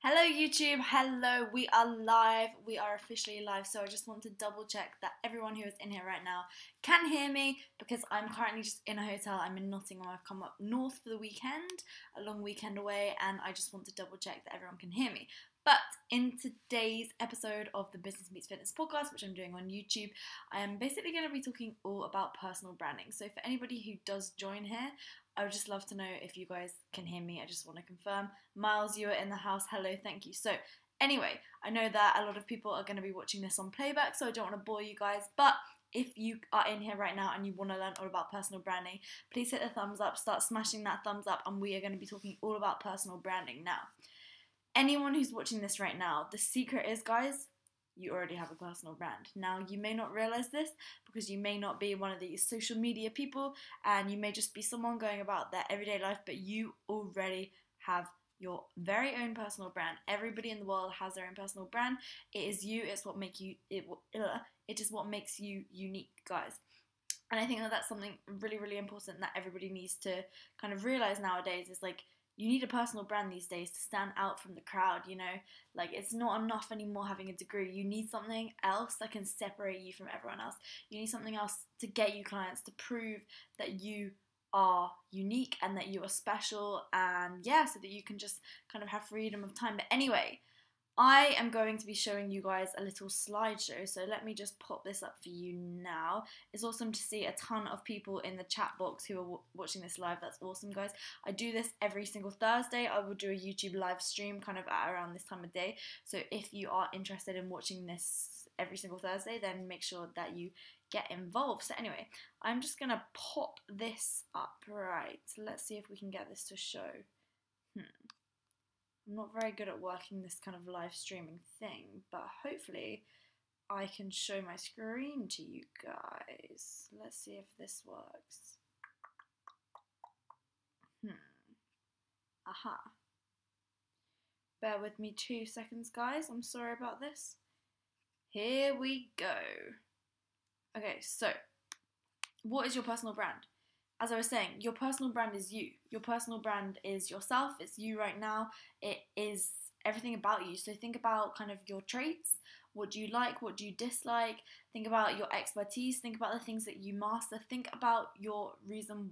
Hello YouTube, hello, we are live, we are officially live, so I just want to double check that everyone who is in here right now can hear me because I'm currently just in a hotel. I'm in Nottingham. I've come up north for the weekend, a long weekend away, and I just want to double check that everyone can hear me. But in today's episode of the Business Meets Fitness podcast, which I'm doing on YouTube, I am basically going to be talking all about personal branding. So for anybody who does join here, I would just love to know if you guys can hear me. I just want to confirm. Miles, you are in the house. Hello, thank you. So anyway, I know that a lot of people are going to be watching this on playback, so I don't want to bore you guys, but if you are in here right now and you want to learn all about personal branding, please hit the thumbs up, start smashing that thumbs up, and we are going to be talking all about personal branding now. Anyone who's watching this right now, the secret is, guys, you already have a personal brand. Now, you may not realize this because you may not be one of these social media people and you may just be someone going about their everyday life, but you already have your very own personal brand. Everybody in the world has their own personal brand. It is you. It's what makes you. It is what makes you unique, guys. And I think that that's something really, really important that everybody needs to kind of realize nowadays. Is like, you need a personal brand these days to stand out from the crowd, you know? Like, it's not enough anymore having a degree. You need something else that can separate you from everyone else. You need something else to get you clients, to prove that you are unique and that you are special, and yeah, so that you can just kind of have freedom of time. But anyway, I am going to be showing you guys a little slideshow, so let me just pop this up for you now. It's awesome to see a ton of people in the chat box who are watching this live. That's awesome, guys. I do this every single Thursday. I will do a YouTube live stream kind of at around this time of day, so if you are interested in watching this every single Thursday, then make sure that you get involved. So anyway, I'm just going to pop this up, right? Let's see if we can get this to show. I'm not very good at working this kind of live streaming thing, but hopefully I can show my screen to you guys. Let's see if this works. Aha. Bear with me 2 seconds, guys. I'm sorry about this. Here we go. Okay, so what is your personal brand? As I was saying, your personal brand is you. Your personal brand is yourself. It's you right now. It is everything about you. So think about kind of your traits. What do you like? What do you dislike? Think about your expertise. Think about the things that you master. Think about your reason.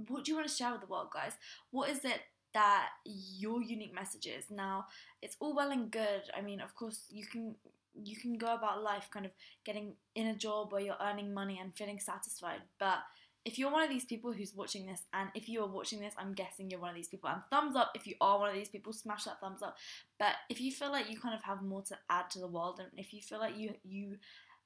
What do you want to share with the world, guys? What is it that your unique message is? Now, it's all well and good. I mean, of course, you can go about life kind of getting in a job where you're earning money and feeling satisfied, but if you're one of these people who's watching this, and if you are watching this, I'm guessing you're one of these people, and thumbs up if you are one of these people, smash that thumbs up. But if you feel like you kind of have more to add to the world, and if you feel like you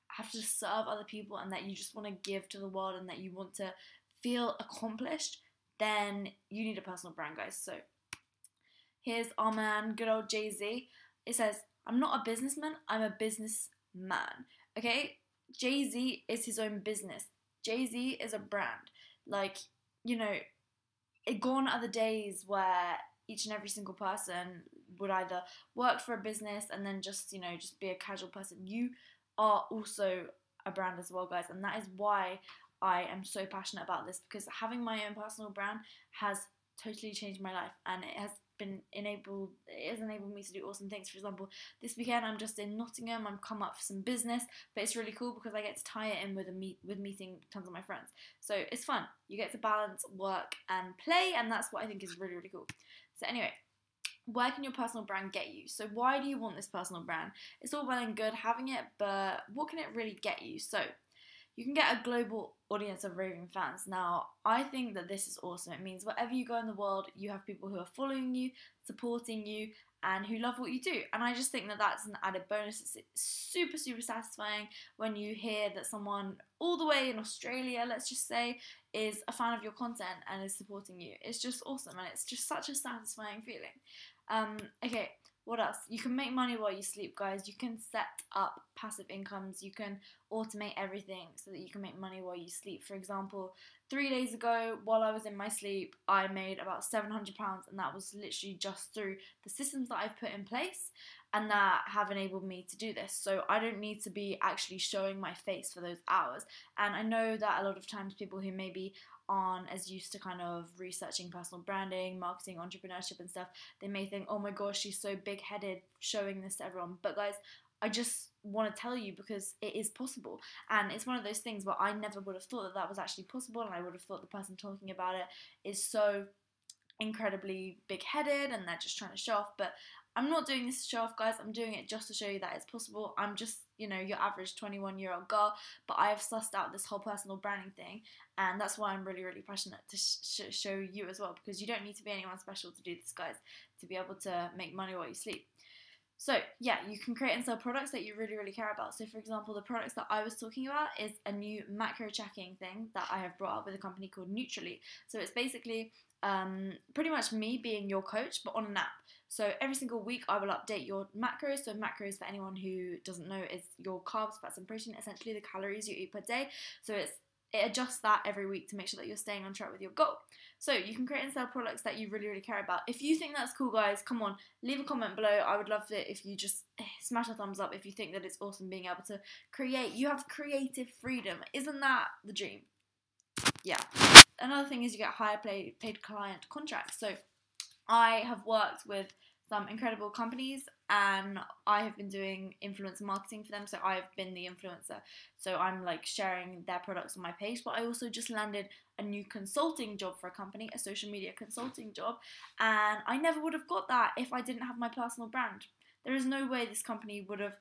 have to serve other people and that you just want to give to the world and that you want to feel accomplished, then you need a personal brand, guys. So here's our man, good old Jay-Z. It says, I'm not a businessman, I'm a businessman. Okay? Jay-Z is his own business. Jay-Z is a brand. Like, you know, gone are the days where each and every single person would either work for a business and then just, you know, just be a casual person. You are also a brand as well, guys, and that is why I am so passionate about this, because having my own personal brand has totally changed my life, and it has enabled me to do awesome things. For example, this weekend I'm just in Nottingham. I'm come up for some business, but it's really cool because I get to tie it in with meeting tons of my friends. So it's fun. You get to balance work and play, and that's what I think is really, really cool. So anyway, where can your personal brand get you? So why do you want this personal brand? It's all well and good having it, but what can it really get you? So you can get a global audience of raving fans. Now, I think that this is awesome. It means wherever you go in the world, you have people who are following you, supporting you, and who love what you do. And I just think that that's an added bonus. It's super, super satisfying when you hear that someone all the way in Australia, let's just say, is a fan of your content and is supporting you. It's just awesome, and it's just such a satisfying feeling. Okay. What else? You can make money while you sleep, guys. You can set up passive incomes. You can automate everything so that you can make money while you sleep. For example, 3 days ago, while I was in my sleep, I made about £700, and that was literally just through the systems that I've put in place and that have enabled me to do this. So I don't need to be actually showing my face for those hours. And I know that a lot of times people who maybe aren't as used to kind of researching personal branding, marketing, entrepreneurship and stuff, they may think, oh my gosh, she's so big-headed showing this to everyone. But guys, I just want to tell you because it is possible, and it's one of those things where I never would have thought that that was actually possible, and I would have thought the person talking about it is so incredibly big-headed and they're just trying to show off. But I'm not doing this to show off, guys. I'm doing it just to show you that it's possible. I'm just, you know, your average 21-year-old girl, but I have sussed out this whole personal branding thing, and that's why I'm really, really passionate to show you as well, because you don't need to be anyone special to do this, guys, to be able to make money while you sleep. So yeah, you can create and sell products that you really, really care about. So for example, the products that I was talking about is a new macro tracking thing that I have brought up with a company called Neutrally. So it's basically pretty much me being your coach, but on an app. So every single week I will update your macros. So macros, for anyone who doesn't know, is your carbs, fats and protein, essentially the calories you eat per day. So it adjusts that every week to make sure that you're staying on track with your goal. So you can create and sell products that you really, really care about. If you think that's cool, guys, come on, leave a comment below. I would love it if you just smash a thumbs up if you think that it's awesome being able to create. You have creative freedom. Isn't that the dream? Yeah. Another thing is you get higher paid client contracts. So I have worked with some incredible companies and I have been doing influencer marketing for them. So I've been the influencer. So I'm like sharing their products on my page, but I also just landed a new consulting job for a company, a social media consulting job. And I never would have got that if I didn't have my personal brand. There is no way this company would have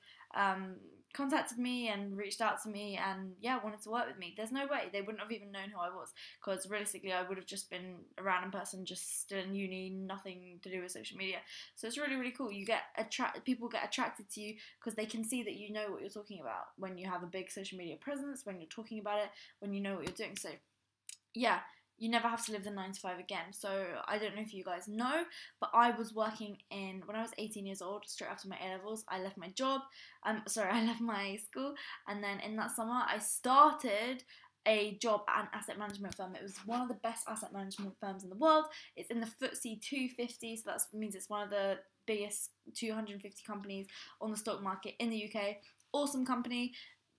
contacted me and reached out to me and yeah, wanted to work with me. There's no way. They wouldn't have even known who I was, because realistically I would have just been a random person just still in uni, nothing to do with social media. So it's really, really cool. You get people get attracted to you because they can see that you know what you're talking about when you have a big social media presence, when you're talking about it, when you know what you're doing. So yeah, you never have to live the 9 to 5 again. So I don't know if you guys know, but I was working when I was 18 years old, straight after my A-levels, I left my job, I left my school, and then in that summer I started a job at an asset management firm. It was one of the best asset management firms in the world. It's in the FTSE 250, so that means it's one of the biggest 250 companies on the stock market in the UK. Awesome company.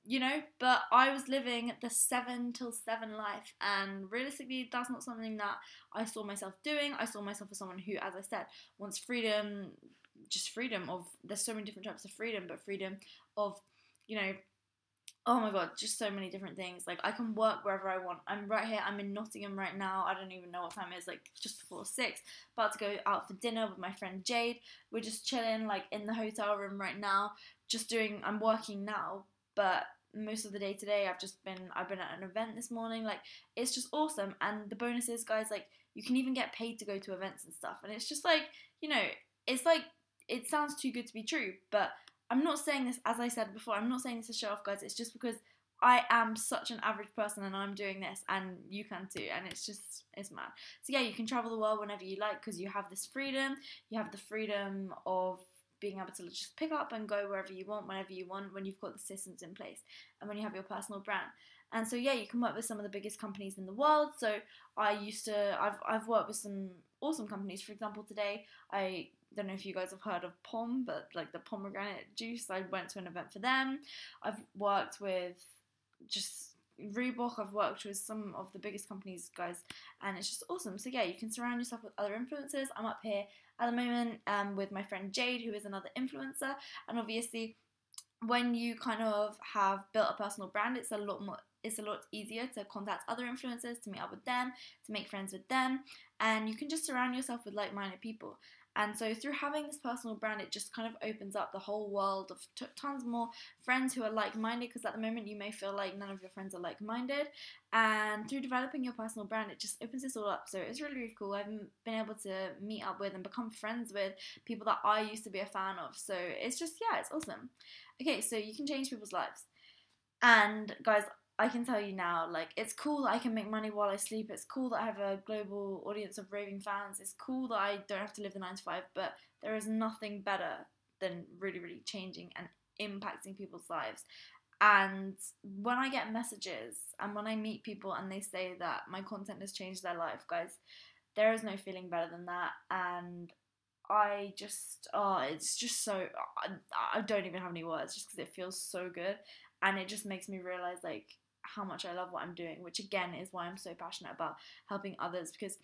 You know, but I was living the 7 till 7 life, and realistically that's not something that I saw myself doing. I saw myself as someone who, as I said, wants freedom, just freedom of, there's so many different types of freedom, but freedom of, you know, oh my god, just so many different things. Like, I can work wherever I want. I'm right here, I'm in Nottingham right now. I don't even know what time it is, like just before 6. About to go out for dinner with my friend Jade. We're just chilling like in the hotel room right now, I'm working now, but most of the day today I've been at an event this morning. Like, it's just awesome. And the bonus is, guys, like, you can even get paid to go to events and stuff, and it's just like, you know, it's like, it sounds too good to be true, but I'm not saying this, as I said before, I'm not saying this to show off, guys. It's just because I am such an average person and I'm doing this, and you can too, and it's mad. So yeah, you can travel the world whenever you like because you have this freedom. You have the freedom of being able to just pick up and go wherever you want, whenever you want, when you've got the systems in place and when you have your personal brand. And so yeah, you can work with some of the biggest companies in the world. So I've worked with some awesome companies. For example, today, I don't know if you guys have heard of POM, but like the pomegranate juice, I went to an event for them. I've worked with just Reebok, I've worked with some of the biggest companies, guys, and it's just awesome. So yeah, you can surround yourself with other influencers. I'm up here at the moment with my friend Jade, who is another influencer, and obviously when you kind of have built a personal brand, it's a lot easier to contact other influencers, to meet up with them, to make friends with them, and you can just surround yourself with like-minded people. And so through having this personal brand, it just kind of opens up the whole world of tons more friends who are like-minded, because at the moment you may feel like none of your friends are like-minded. And through developing your personal brand, it just opens this all up. So it's really, really cool. I've been able to meet up with and become friends with people that I used to be a fan of. So it's just, yeah, it's awesome. Okay, so you can change people's lives. And guys, I can tell you now, like, it's cool that I can make money while I sleep. It's cool that I have a global audience of raving fans. It's cool that I don't have to live the 9 to 5, but there is nothing better than really, really changing and impacting people's lives. And when I get messages and when I meet people and they say that my content has changed their life, guys, there is no feeling better than that. And I just, it's just so, I don't even have any words just because it feels so good. And it just makes me realise, like, how much I love what I'm doing, which again is why I'm so passionate about helping others, because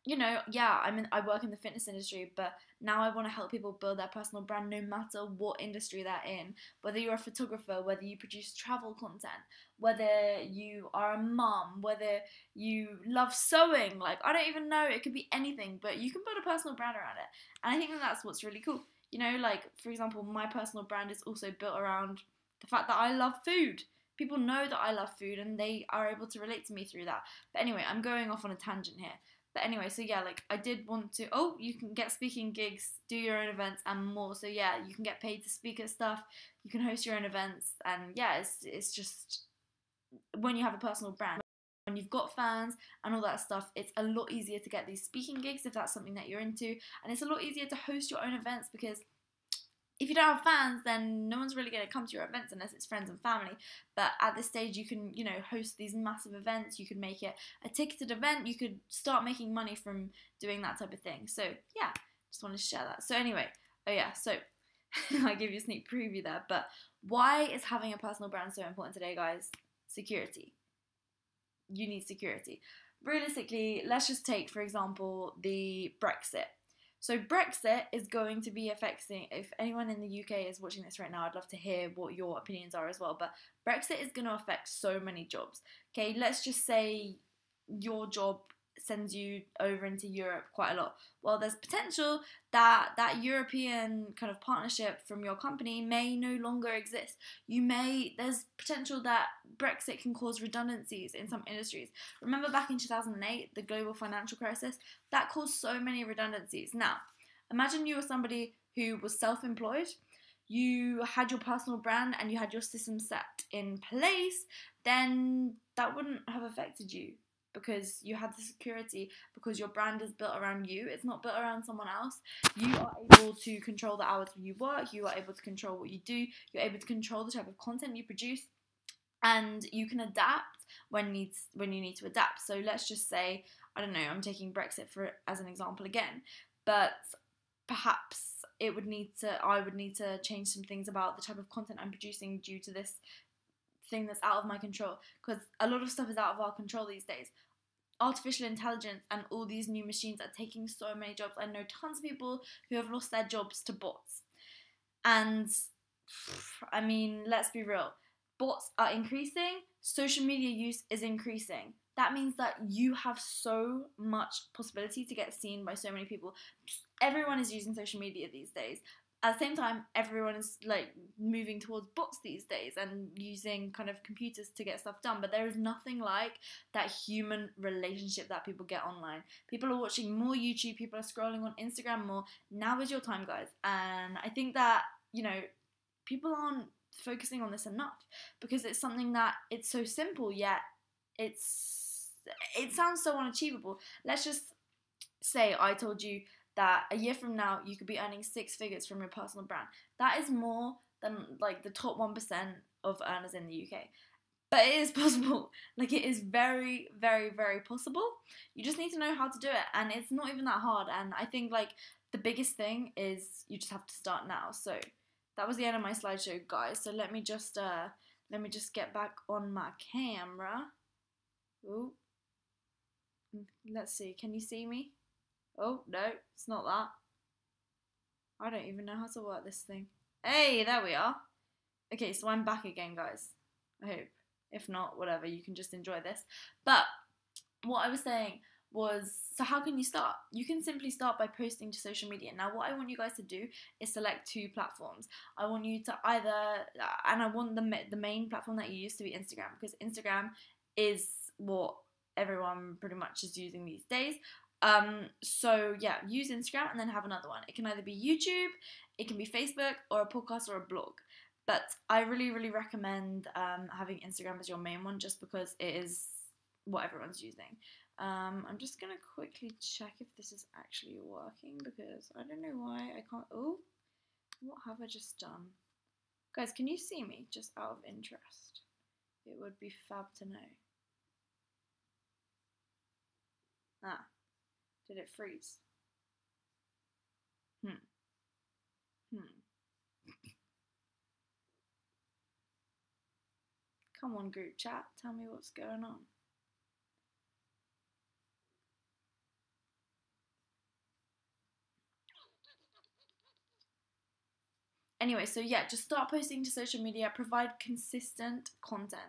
you know, yeah, I work in the fitness industry, but now I want to help people build their personal brand no matter what industry they're in. Whether you're a photographer, whether you produce travel content, whether you are a mum, whether you love sewing, like I don't even know, it could be anything, but you can build a personal brand around it. And I think that that's what's really cool. You know, like for example, my personal brand is also built around the fact that I love food. People know that I love food and they are able to relate to me through that. But anyway, I'm going off on a tangent here. But anyway, so yeah, like I did want to, you can get speaking gigs, do your own events and more. So yeah, you can get paid to speak at stuff, you can host your own events, and yeah, it's just, when you have a personal brand, when you've got fans and all that stuff, it's a lot easier to get these speaking gigs if that's something that you're into, and it's a lot easier to host your own events, because if you don't have fans, then no one's really going to come to your events unless it's friends and family. But at this stage, you can, you know, host these massive events. You could make it a ticketed event. You could start making money from doing that type of thing. So yeah, just wanted to share that. So anyway, so I gave you a sneak preview there. But why is having a personal brand so important today, guys? Security. You need security. Realistically, let's just take, for example, the Brexit. So Brexit is going to be affecting, if anyone in the UK is watching this right now, I'd love to hear what your opinions are as well, but Brexit is going to affect so many jobs. Okay, let's just say your job sends you over into Europe quite a lot. Well, there's potential that that European kind of partnership from your company may no longer exist. There's potential that Brexit can cause redundancies in some industries. Remember back in 2008, the global financial crisis? That caused so many redundancies. Now, imagine you were somebody who was self-employed, you had your personal brand and you had your system set in place, then that wouldn't have affected you, because you had the security, because your brand is built around you. It's not built around someone else. You are able to control the hours you work. You are able to control what you do. You're able to control the type of content you produce, and you can adapt when you need to adapt. So let's just say, I don't know, I'm taking Brexit as an example again, but perhaps I would need to change some things about the type of content I'm producing due to this thing that's out of my control, because a lot of stuff is out of our control these days. Artificial intelligence and all these new machines are taking so many jobs. I know tons of people who have lost their jobs to bots, and I mean, let's be real, bots are increasing, social media use is increasing. That means that you have so much possibility to get seen by so many people. Everyone is using social media these days. At the same time, everyone is like moving towards bots these days and using kind of computers to get stuff done. But there is nothing like that human relationship that people get online. People are watching more YouTube, people are scrolling on Instagram more. Now is your time, guys. And I think that, you know, people aren't focusing on this enough, because it's something that it's so simple, yet it sounds so unachievable. Let's just say I told you that a year from now you could be earning 6 figures from your personal brand. That is more than like the top 1% of earners in the UK. But it is possible. Like, it is very, very, very possible. You just need to know how to do it, and it's not even that hard. And I think like the biggest thing is you just have to start now. So that was the end of my slideshow, guys. So let me just get back on my camera. Ooh. Let's see. Can you see me? Oh, no, it's not that. I don't even know how to work this thing. Hey, there we are. Okay, so I'm back again, guys. I hope. If not, whatever, you can just enjoy this. But what I was saying was, so how can you start? You can simply start by posting to social media. Now, what I want you guys to do is select 2 platforms. I want you to and I want the main platform that you use to be Instagram, because Instagram is what everyone pretty much is using these days. So yeah, use Instagram and then have another one. It can either be YouTube, it can be Facebook, or a podcast or a blog. But I really, really recommend having Instagram as your main one, just because it is what everyone's using. I'm just going to quickly check if this is actually working, because I don't know why I can't. Oh, what have I just done? Guys, can you see me, just out of interest? It would be fab to know. Ah. Did it freeze? Come on, group chat, tell me what's going on. Anyway, so yeah, just start posting to social media, provide consistent content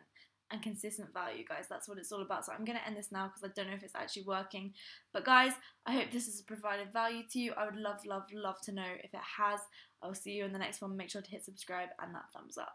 and consistent value, guys. That's what it's all about. So I'm going to end this now because I don't know if it's actually working. But guys, I hope this has provided value to you. I would love, love, love to know if it has. I'll see you in the next one. Make sure to hit subscribe and that thumbs up.